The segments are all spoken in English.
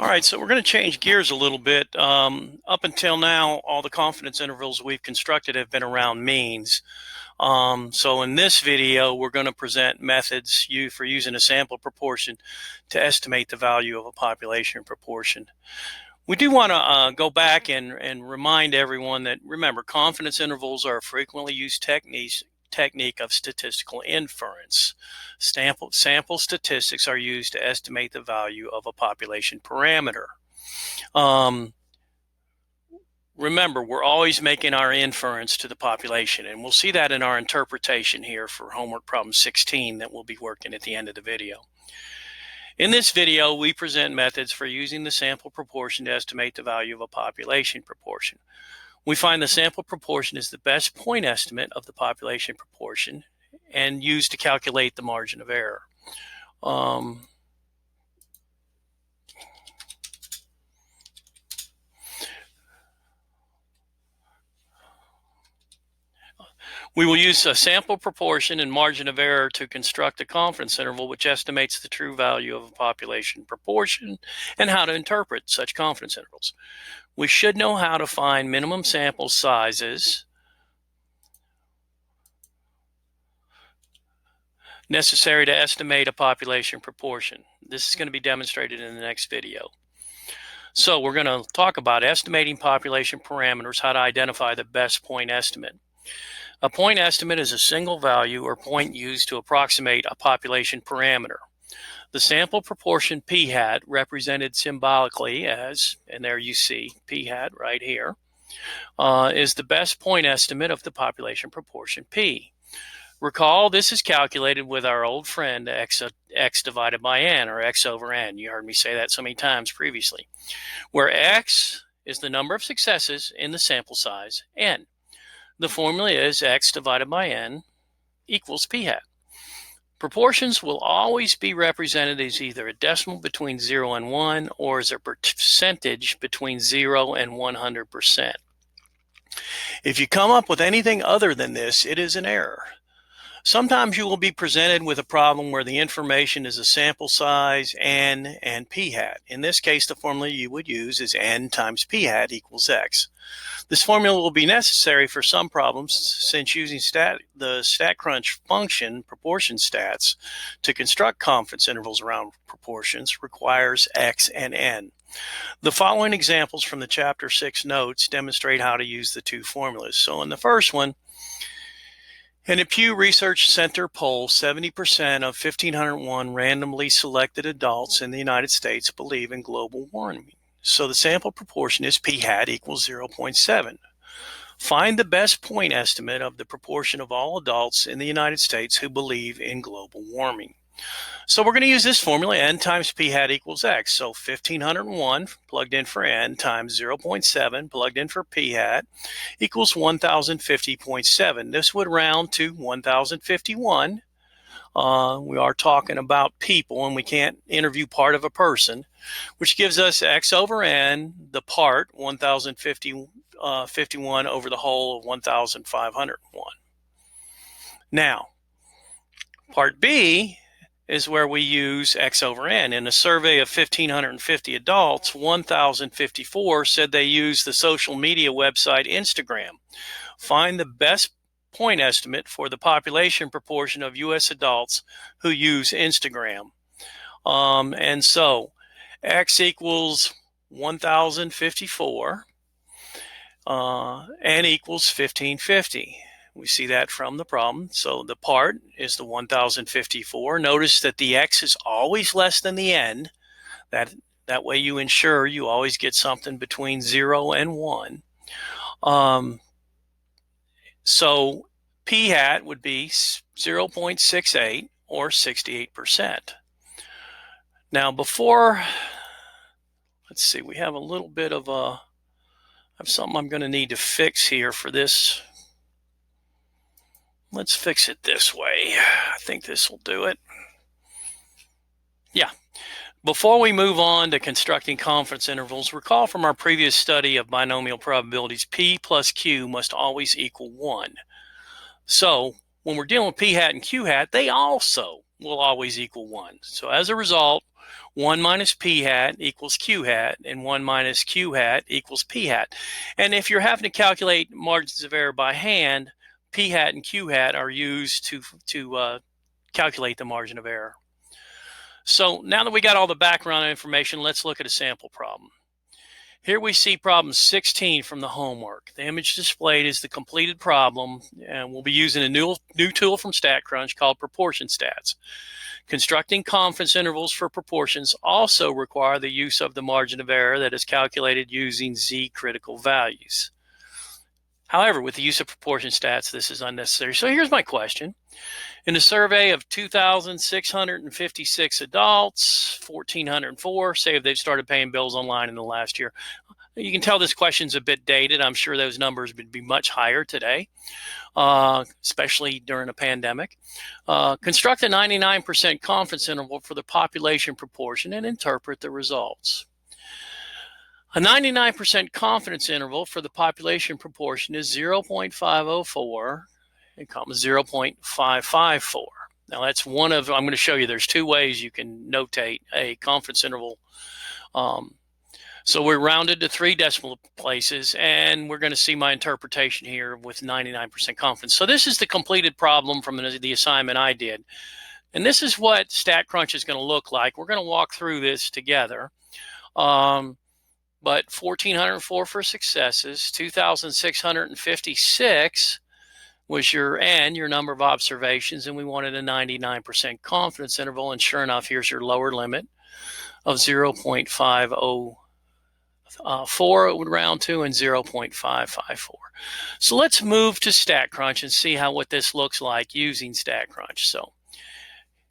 All right, so we're going to change gears a little bit. Up until now, all the confidence intervals we've constructed have been around means. So in this video, we're going to present methods for using a sample proportion to estimate the value of a population proportion. We do want to go back and remind everyone that, remember, confidence intervals are a frequently used technique of statistical inference. Sample statistics are used to estimate the value of a population parameter. Remember, we're always making our inference to the population, and we'll see that in our interpretation here for homework problem 16 that we'll be working at the end of the video. In this video, we present methods for using the sample proportion to estimate the value of a population proportion. We find the sample proportion is the best point estimate of the population proportion and used to calculate the margin of error. We will use a sample proportion and margin of error to construct a confidence interval which estimates the true value of a population proportion and how to interpret such confidence intervals. We should know how to find minimum sample sizes necessary to estimate a population proportion. This is going to be demonstrated in the next video. So we're going to talk about estimating population parameters, how to identify the best point estimate. A point estimate is a single value or point used to approximate a population parameter. The sample proportion p hat, represented symbolically as, and there you see p hat right here, is the best point estimate of the population proportion p. Recall, this is calculated with our old friend x divided by n, or x over n. You heard me say that so many times previously, where x is the number of successes in the sample size n. The formula is x divided by n equals p hat. Proportions will always be represented as either a decimal between 0 and 1 or as a percentage between 0 and 100%. If you come up with anything other than this, it is an error. Sometimes you will be presented with a problem where the information is a sample size n and p hat. In this case, the formula you would use is n times p hat equals x. This formula will be necessary for some problems since using the Statcrunch function, proportion stats, to construct confidence intervals around proportions requires x and n. The following examples from the Chapter 6 notes demonstrate how to use the two formulas. So in the first one, in a Pew Research Center poll, 70% of 1,501 randomly selected adults in the United States believe in global warming. So the sample proportion is p hat equals 0.7. Find the best point estimate of the proportion of all adults in the United States who believe in global warming. So we're going to use this formula, n times p hat equals x. So 1,501 plugged in for n times 0.7 plugged in for p hat equals 1,050.7. This would round to 1,051. We are talking about people, and we can't interview part of a person, which gives us x over n, the part 1,051 over the whole of 1,501. Now, part B is where we use x over n. In a survey of 1,550 adults, 1,054 said they used the social media website Instagram. Find the best point estimate for the population proportion of U.S. adults who use Instagram. And so x equals 1,054, n equals 1,550. We see that from the problem. So the part is the 1,054. Notice that the x is always less than the n. That way you ensure you always get something between 0 and 1. So p hat would be 0.68 or 68%. Now before, let's see, we have a little bit of something I'm going to need to fix here for this. Let's fix it this way. I think this will do it. Yeah. Before we move on to constructing confidence intervals, recall from our previous study of binomial probabilities, p plus q must always equal 1. So when we're dealing with p hat and q hat, they also will always equal 1. So as a result, 1 minus p hat equals q hat, and 1 minus q hat equals p hat. And if you're having to calculate margins of error by hand, p hat and q hat are used to calculate the margin of error. So now that we got all the background information, let's look at a sample problem. Here we see problem 16 from the homework. The image displayed is the completed problem, and we'll be using a new tool from Statcrunch called proportion stats. Constructing confidence intervals for proportions also require the use of the margin of error that is calculated using z-critical values. However, with the use of proportion stats, this is unnecessary. So here's my question. In a survey of 2,656 adults, 1,404 say they've started paying bills online in the last year. You can tell this question's a bit dated. I'm sure those numbers would be much higher today, especially during a pandemic. Construct a 99% confidence interval for the population proportion and interpret the results. A 99% confidence interval for the population proportion is 0.504 and comma 0.554. Now that's one of, I'm going to show you, there's two ways you can notate a confidence interval. So we're rounded to 3 decimal places, and we're going to see my interpretation here with 99% confidence. So this is the completed problem from the assignment I did. And this is what Statcrunch is going to look like. We're going to walk through this together. But 1,404 for successes, 2,656 was your number of observations, and we wanted a 99% confidence interval. And sure enough, here's your lower limit of 0.504 it would round to, and 0.554. So let's move to Statcrunch and see what this looks like using Statcrunch. So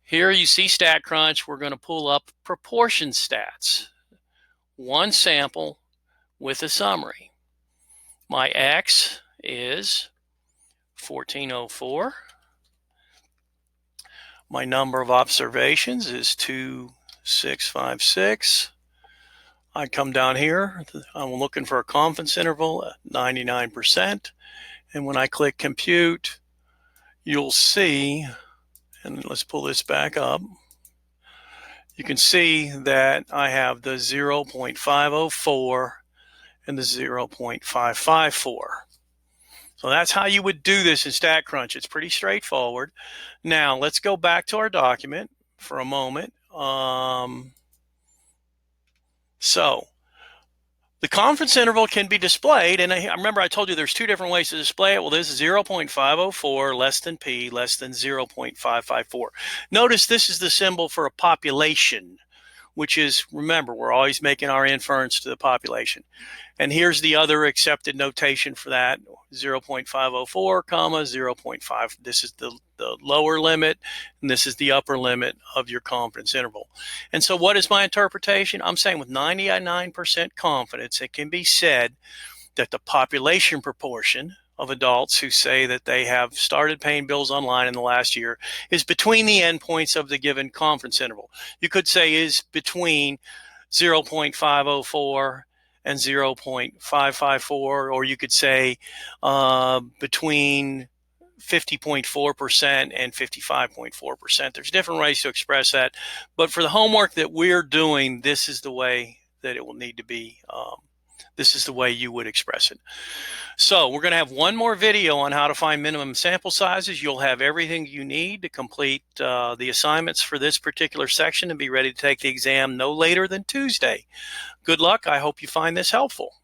here you see Statcrunch. We're going to pull up proportion stats. One sample with a summary. My X is 1,404. My number of observations is 2,656. I come down here. I'm looking for a confidence interval at 99%. And when I click compute, you'll see, and let's pull this back up. You can see that I have the 0.504 and the 0.554. So that's how you would do this in Statcrunch. It's pretty straightforward. Now let's go back to our document for a moment. So the confidence interval can be displayed, and I remember I told you there's 2 different ways to display it. Well, this is 0.504 less than p less than 0.554. Notice this is the symbol for a population, which is, remember, we're always making our inference to the population. And here's the other accepted notation for that, 0.504, comma, 0.5. This is the lower limit, and this is the upper limit of your confidence interval. And so what is my interpretation? I'm saying with 99% confidence, it can be said that the population proportion of adults who say that they have started paying bills online in the last year is between the endpoints of the given confidence interval. You could say is between 0.504 and 0.554, or you could say between 50.4% and 55.4%. There's different ways to express that, but for the homework that we're doing, this is the way that it will need to be. This is the way you would express it. So we're going to have one more video on how to find minimum sample sizes. You'll have everything you need to complete the assignments for this particular section and be ready to take the exam no later than Tuesday. Good luck. I hope you find this helpful.